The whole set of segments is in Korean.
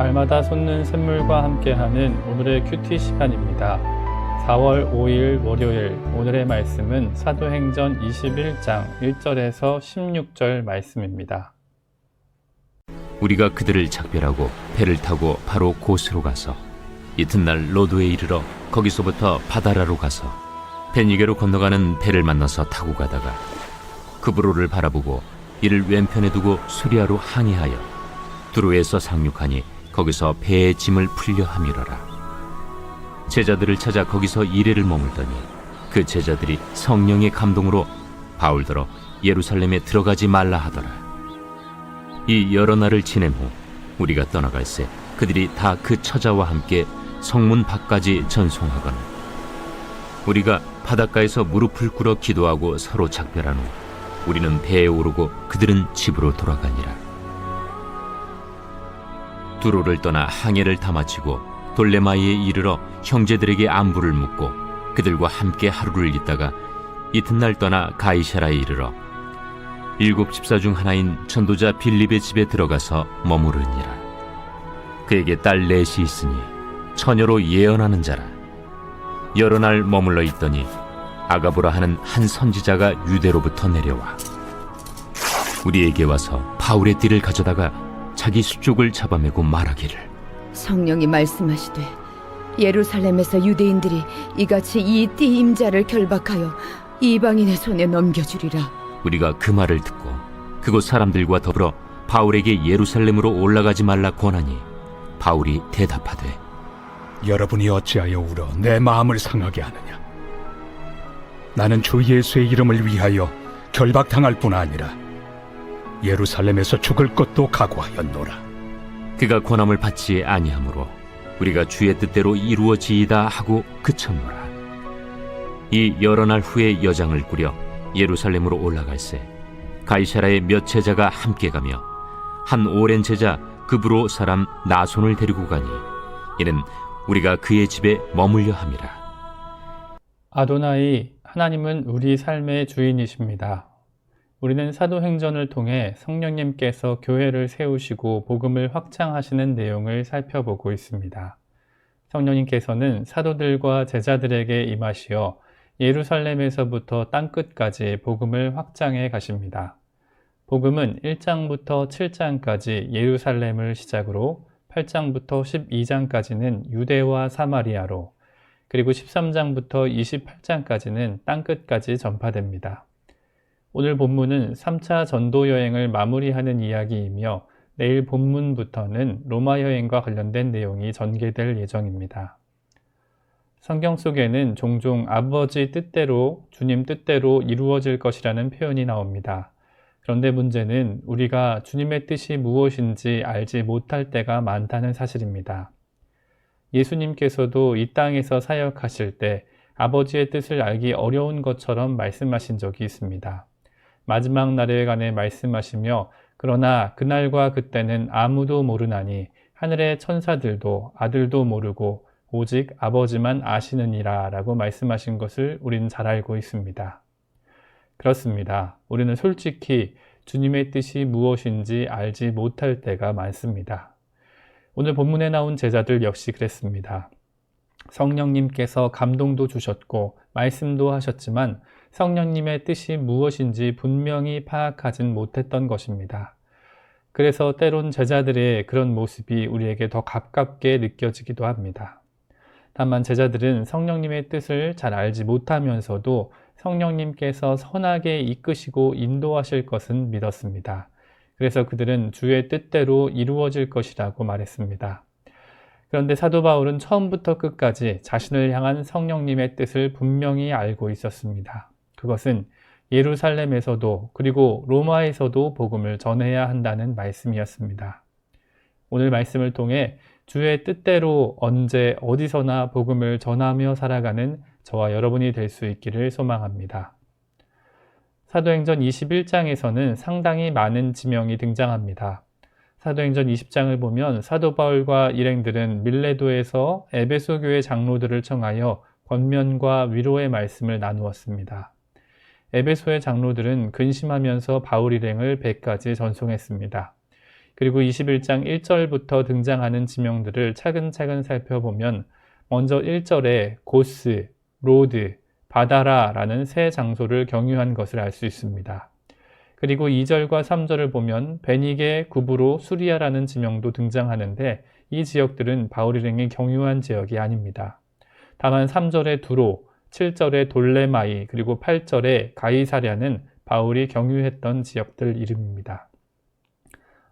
날마다 솟는 샘물과 함께하는 오늘의 큐티 시간입니다. 4월 5일 월요일, 오늘의 말씀은 사도행전 21장 1절에서 16절 말씀입니다. 우리가 그들을 작별하고 배를 타고 바로 곳으로 가서 이튿날 로도에 이르러 거기서부터 바다라로 가서 베니게로 건너가는 배를 만나서 타고 가다가 그브로를 바라보고 이를 왼편에 두고 수리아로 항해하여 두로에서 상륙하니 거기서 배의 짐을 풀려 함이러라. 제자들을 찾아 거기서 이레를 머물더니 그 제자들이 성령의 감동으로 바울더러 예루살렘에 들어가지 말라 하더라. 이 여러 날을 지낸 후 우리가 떠나갈새 그들이 다 그 처자와 함께 성문 밖까지 전송하거늘 우리가 바닷가에서 무릎을 꿇어 기도하고 서로 작별한 후 우리는 배에 오르고 그들은 집으로 돌아가니라. 두로를 떠나 항해를 다 마치고 돌레마이에 이르러 형제들에게 안부를 묻고 그들과 함께 하루를 있다가 이튿날 떠나 가이사라에 이르러 7 집사 중 하나인 전도자 빌립의 집에 들어가서 머무르니라. 그에게 딸 넷이 있으니 처녀로 예언하는 자라. 여러 날 머물러 있더니 아가보라 하는 한 선지자가 유대로부터 내려와 우리에게 와서 바울의 띠를 가져다가 자기 수족을 잡아매고 말하기를 성령이 말씀하시되 예루살렘에서 유대인들이 이같이 이 띠 임자를 결박하여 이방인의 손에 넘겨주리라. 우리가 그 말을 듣고 그곳 사람들과 더불어 바울에게 예루살렘으로 올라가지 말라 권하니 바울이 대답하되 여러분이 어찌하여 울어 내 마음을 상하게 하느냐. 나는 주 예수의 이름을 위하여 결박당할 뿐 아니라 예루살렘에서 죽을 것도 각오하였노라. 그가 권함을 받지 아니하므로 우리가 주의 뜻대로 이루어지이다 하고 그쳤노라. 이 여러 날 후에 여장을 꾸려 예루살렘으로 올라갈새 가이사라의 몇 제자가 함께 가며 한 오랜 제자 그브로 사람 나손을 데리고 가니 이는 우리가 그의 집에 머물려 함이라. 아도나이, 하나님은 우리 삶의 주인이십니다. 우리는 사도행전을 통해 성령님께서 교회를 세우시고 복음을 확장하시는 내용을 살펴보고 있습니다. 성령님께서는 사도들과 제자들에게 임하시어 예루살렘에서부터 땅끝까지 복음을 확장해 가십니다. 복음은 1장부터 7장까지 예루살렘을 시작으로 8장부터 12장까지는 유대와 사마리아로 그리고 13장부터 28장까지는 땅끝까지 전파됩니다. 오늘 본문은 3차 전도 여행을 마무리하는 이야기이며 내일 본문부터는 로마 여행과 관련된 내용이 전개될 예정입니다. 성경 속에는 종종 아버지 뜻대로, 주님 뜻대로 이루어질 것이라는 표현이 나옵니다. 그런데 문제는 우리가 주님의 뜻이 무엇인지 알지 못할 때가 많다는 사실입니다. 예수님께서도 이 땅에서 사역하실 때 아버지의 뜻을 알기 어려운 것처럼 말씀하신 적이 있습니다. 마지막 날에 관해 말씀하시며 그러나 그날과 그때는 아무도 모르나니 하늘의 천사들도 아들도 모르고 오직 아버지만 아시느니라 라고 말씀하신 것을 우리는 잘 알고 있습니다. 그렇습니다. 우리는 솔직히 주님의 뜻이 무엇인지 알지 못할 때가 많습니다. 오늘 본문에 나온 제자들 역시 그랬습니다. 성령님께서 감동도 주셨고 말씀도 하셨지만 성령님의 뜻이 무엇인지 분명히 파악하진 못했던 것입니다. 그래서 때론 제자들의 그런 모습이 우리에게 더 가깝게 느껴지기도 합니다. 다만 제자들은 성령님의 뜻을 잘 알지 못하면서도 성령님께서 선하게 이끄시고 인도하실 것은 믿었습니다. 그래서 그들은 주의 뜻대로 이루어질 것이라고 말했습니다. 그런데 사도 바울은 처음부터 끝까지 자신을 향한 성령님의 뜻을 분명히 알고 있었습니다. 그것은 예루살렘에서도 그리고 로마에서도 복음을 전해야 한다는 말씀이었습니다. 오늘 말씀을 통해 주의 뜻대로 언제 어디서나 복음을 전하며 살아가는 저와 여러분이 될 수 있기를 소망합니다. 사도행전 21장에서는 상당히 많은 지명이 등장합니다. 사도행전 20장을 보면 사도 바울과 일행들은 밀레도에서 에베소 교회 장로들을 청하여 권면과 위로의 말씀을 나누었습니다. 에베소의 장로들은 근심하면서 바울 일행을 배까지 전송했습니다. 그리고 21장 1절부터 등장하는 지명들을 차근차근 살펴보면 먼저 1절에 고스, 로드, 바다라라는 세 장소를 경유한 것을 알 수 있습니다. 그리고 2절과 3절을 보면 베니게, 구브로, 수리아라는 지명도 등장하는데 이 지역들은 바울 일행이 경유한 지역이 아닙니다. 다만 3절의 두로, 7절의 돌레마이, 그리고 8절의 가이사랴는 바울이 경유했던 지역들 이름입니다.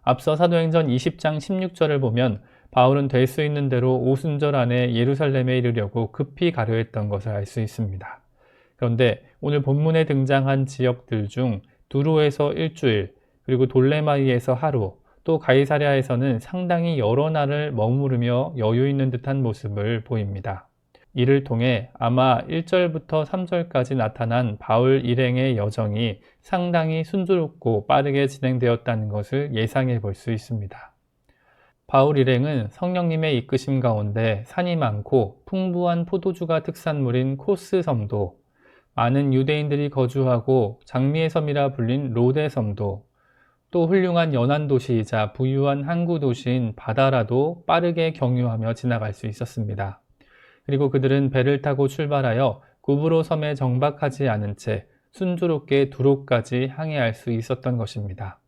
앞서 사도행전 20장 16절을 보면 바울은 될 수 있는 대로 오순절 안에 예루살렘에 이르려고 급히 가려 했던 것을 알 수 있습니다. 그런데 오늘 본문에 등장한 지역들 중 두로에서 일주일, 그리고 돌레마이에서 하루, 또 가이사랴에서는 상당히 여러 날을 머무르며 여유 있는 듯한 모습을 보입니다. 이를 통해 아마 1절부터 3절까지 나타난 바울 일행의 여정이 상당히 순조롭고 빠르게 진행되었다는 것을 예상해 볼 수 있습니다. 바울 일행은 성령님의 이끄심 가운데 산이 많고 풍부한 포도주가 특산물인 코스 섬도, 많은 유대인들이 거주하고 장미의 섬이라 불린 로데 섬도, 또 훌륭한 연안 도시이자 부유한 항구 도시인 바다라도 빠르게 경유하며 지나갈 수 있었습니다. 그리고 그들은 배를 타고 출발하여 구브로 섬에 정박하지 않은 채 순조롭게 두로까지 항해할 수 있었던 것입니다.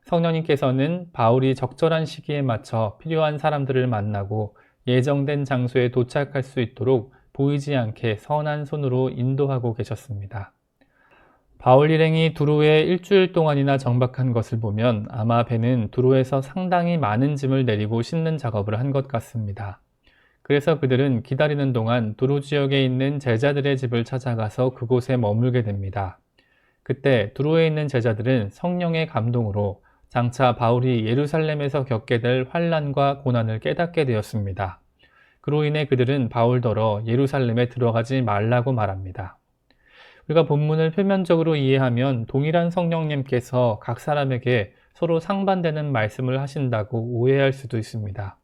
성령님께서는 바울이 적절한 시기에 맞춰 필요한 사람들을 만나고 예정된 장소에 도착할 수 있도록 보이지 않게 선한 손으로 인도하고 계셨습니다. 바울 일행이 두로에 일주일 동안이나 정박한 것을 보면 아마 배는 두로에서 상당히 많은 짐을 내리고 싣는 작업을 한 것 같습니다. 그래서 그들은 기다리는 동안 두로 지역에 있는 제자들의 집을 찾아가서 그곳에 머물게 됩니다. 그때 두로에 있는 제자들은 성령의 감동으로 장차 바울이 예루살렘에서 겪게 될 환난과 고난을 깨닫게 되었습니다. 그로 인해 그들은 바울더러 예루살렘에 들어가지 말라고 말합니다. 우리가 본문을 표면적으로 이해하면 동일한 성령님께서 각 사람에게 서로 상반되는 말씀을 하신다고 오해할 수도 있습니다.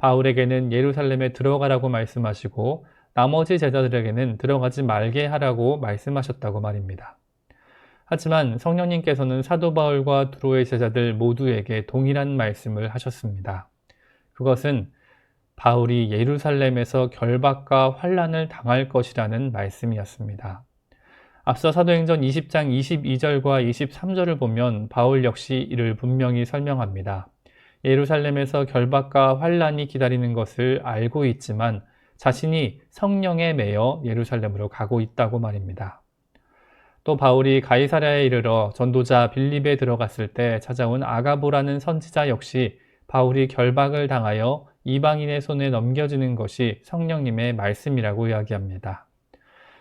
바울에게는 예루살렘에 들어가라고 말씀하시고 나머지 제자들에게는 들어가지 말게 하라고 말씀하셨다고 말입니다. 하지만 성령님께서는 사도 바울과 두로의 제자들 모두에게 동일한 말씀을 하셨습니다. 그것은 바울이 예루살렘에서 결박과 환난을 당할 것이라는 말씀이었습니다. 앞서 사도행전 20장 22절과 23절을 보면 바울 역시 이를 분명히 설명합니다. 예루살렘에서 결박과 환난이 기다리는 것을 알고 있지만 자신이 성령에 매여 예루살렘으로 가고 있다고 말입니다. 또 바울이 가이사랴에 이르러 전도자 빌립에 들어갔을 때 찾아온 아가보라는 선지자 역시 바울이 결박을 당하여 이방인의 손에 넘겨지는 것이 성령님의 말씀이라고 이야기합니다.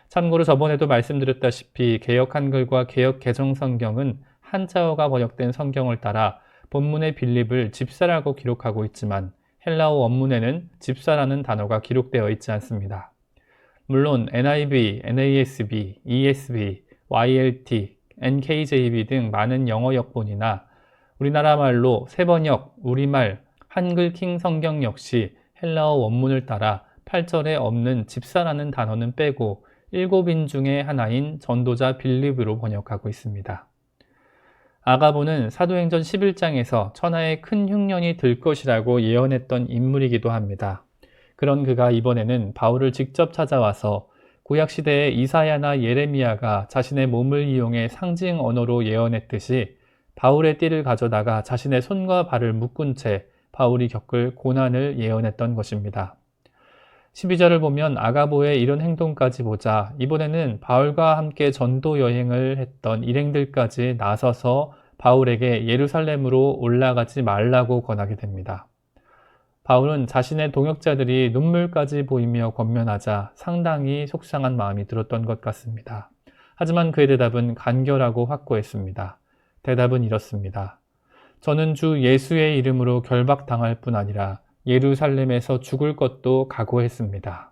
참고로 저번에도 말씀드렸다시피 개역 한글과 개역 개정 성경은 한자어가 번역된 성경을 따라 본문의 빌립을 집사라고 기록하고 있지만 헬라어 원문에는 집사라는 단어가 기록되어 있지 않습니다. 물론 NIV, NASB, ESV, YLT, NKJV 등 많은 영어 역본이나 우리나라 말로 세번역, 우리말, 한글 킹 성경 역시 헬라어 원문을 따라 8절에 없는 집사라는 단어는 빼고 7인 중에 하나인 전도자 빌립으로 번역하고 있습니다. 아가보는 사도행전 11장에서 천하에 큰 흉년이 들 것이라고 예언했던 인물이기도 합니다. 그런 그가 이번에는 바울을 직접 찾아와서 구약시대의 이사야나 예레미야가 자신의 몸을 이용해 상징 언어로 예언했듯이 바울의 띠를 가져다가 자신의 손과 발을 묶은 채 바울이 겪을 고난을 예언했던 것입니다. 12절을 보면 아가보의 이런 행동까지 보자 이번에는 바울과 함께 전도 여행을 했던 일행들까지 나서서 바울에게 예루살렘으로 올라가지 말라고 권하게 됩니다. 바울은 자신의 동역자들이 눈물까지 보이며 권면하자 상당히 속상한 마음이 들었던 것 같습니다. 하지만 그의 대답은 간결하고 확고했습니다. 대답은 이렇습니다. 저는 주 예수의 이름으로 결박당할 뿐 아니라 예루살렘에서 죽을 것도 각오했습니다.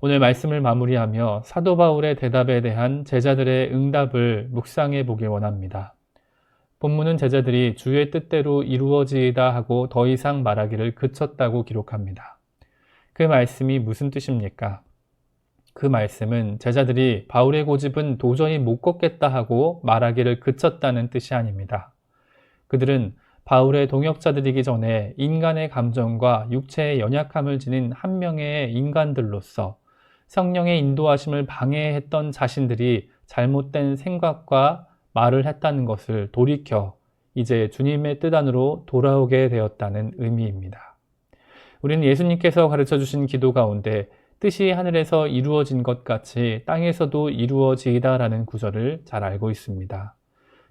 오늘 말씀을 마무리하며 사도 바울의 대답에 대한 제자들의 응답을 묵상해 보기 원합니다. 본문은 제자들이 주의 뜻대로 이루어지이다 하고 더 이상 말하기를 그쳤다고 기록합니다. 그 말씀이 무슨 뜻입니까? 그 말씀은 제자들이 바울의 고집은 도저히 못 걷겠다 하고 말하기를 그쳤다는 뜻이 아닙니다. 그들은 바울의 동역자들이기 전에 인간의 감정과 육체의 연약함을 지닌 한 명의 인간들로서 성령의 인도하심을 방해했던 자신들이 잘못된 생각과 말을 했다는 것을 돌이켜 이제 주님의 뜻 안으로 돌아오게 되었다는 의미입니다. 우리는 예수님께서 가르쳐 주신 기도 가운데 뜻이 하늘에서 이루어진 것 같이 땅에서도 이루어지이다라는 구절을 잘 알고 있습니다.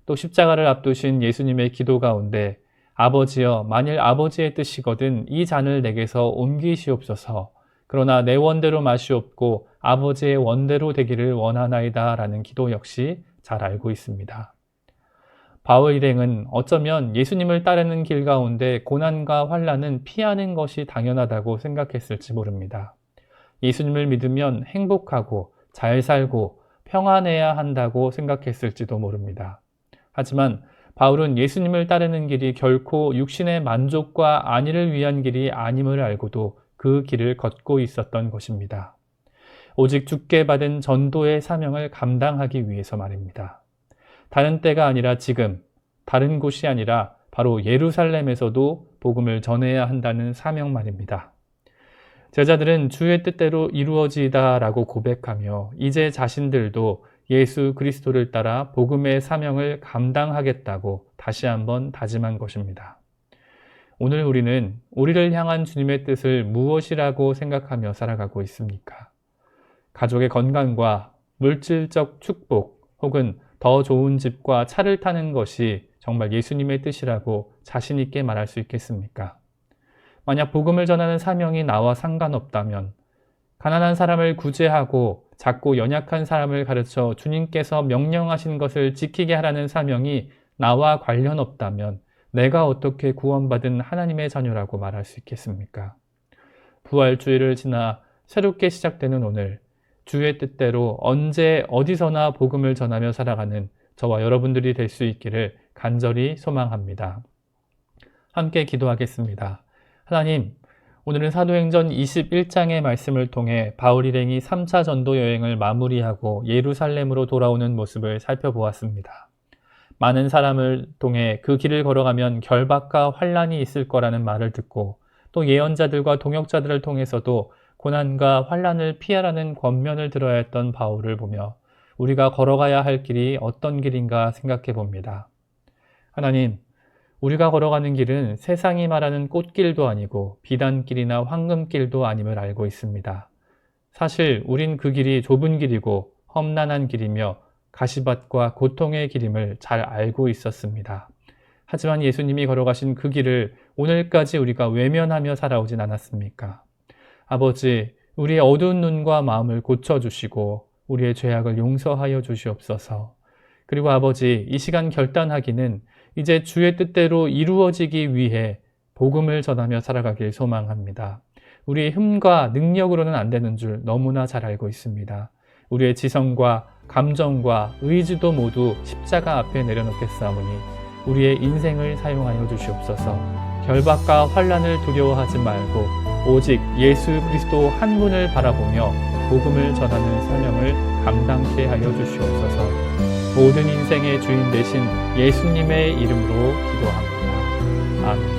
또 십자가를 앞두신 예수님의 기도 가운데 아버지여, 만일 아버지의 뜻이거든 이 잔을 내게서 옮기시옵소서. 그러나 내 원대로 마시옵고 아버지의 원대로 되기를 원하나이다 라는 기도 역시 잘 알고 있습니다. 바울 일행은 어쩌면 예수님을 따르는 길 가운데 고난과 환난은 피하는 것이 당연하다고 생각했을지 모릅니다. 예수님을 믿으면 행복하고 잘 살고 평안해야 한다고 생각했을지도 모릅니다. 하지만 바울은 예수님을 따르는 길이 결코 육신의 만족과 안위를 위한 길이 아님을 알고도 그 길을 걷고 있었던 것입니다. 오직 주께 받은 전도의 사명을 감당하기 위해서 말입니다. 다른 때가 아니라 지금, 다른 곳이 아니라 바로 예루살렘에서도 복음을 전해야 한다는 사명 말입니다. 제자들은 주의 뜻대로 이루어지다라고 고백하며 이제 자신들도 예수 그리스도를 따라 복음의 사명을 감당하겠다고 다시 한번 다짐한 것입니다. 오늘 우리는 우리를 향한 주님의 뜻을 무엇이라고 생각하며 살아가고 있습니까? 가족의 건강과 물질적 축복 혹은 더 좋은 집과 차를 타는 것이 정말 예수님의 뜻이라고 자신 있게 말할 수 있겠습니까? 만약 복음을 전하는 사명이 나와 상관없다면 가난한 사람을 구제하고 작고 연약한 사람을 가르쳐 주님께서 명령하신 것을 지키게 하라는 사명이 나와 관련 없다면 내가 어떻게 구원받은 하나님의 자녀라고 말할 수 있겠습니까? 부활주일을 지나 새롭게 시작되는 오늘, 주의 뜻대로 언제 어디서나 복음을 전하며 살아가는 저와 여러분들이 될 수 있기를 간절히 소망합니다. 함께 기도하겠습니다. 하나님, 오늘은 사도행전 21장의 말씀을 통해 바울 일행이 3차 전도 여행을 마무리하고 예루살렘으로 돌아오는 모습을 살펴보았습니다. 많은 사람을 통해 그 길을 걸어가면 결박과 환난이 있을 거라는 말을 듣고 또 예언자들과 동역자들을 통해서도 고난과 환난을 피하라는 권면을 들어야 했던 바울을 보며 우리가 걸어가야 할 길이 어떤 길인가 생각해 봅니다. 하나님, 우리가 걸어가는 길은 세상이 말하는 꽃길도 아니고 비단길이나 황금길도 아님을 알고 있습니다. 사실 우린 그 길이 좁은 길이고 험난한 길이며 가시밭과 고통의 길임을 잘 알고 있었습니다. 하지만 예수님이 걸어가신 그 길을 오늘까지 우리가 외면하며 살아오진 않았습니까? 아버지, 우리의 어두운 눈과 마음을 고쳐주시고 우리의 죄악을 용서하여 주시옵소서. 그리고 아버지, 이 시간 결단하기는 이제 주의 뜻대로 이루어지기 위해 복음을 전하며 살아가길 소망합니다. 우리의 힘과 능력으로는 안 되는 줄 너무나 잘 알고 있습니다. 우리의 지성과 감정과 의지도 모두 십자가 앞에 내려놓겠사오니 우리의 인생을 사용하여 주시옵소서. 결박과 환난을 두려워하지 말고 오직 예수 그리스도 한 분을 바라보며 복음을 전하는 사명을 감당케 하여 주시옵소서. 모든 인생의 주인 되신 예수님의 이름으로 기도합니다. 아멘.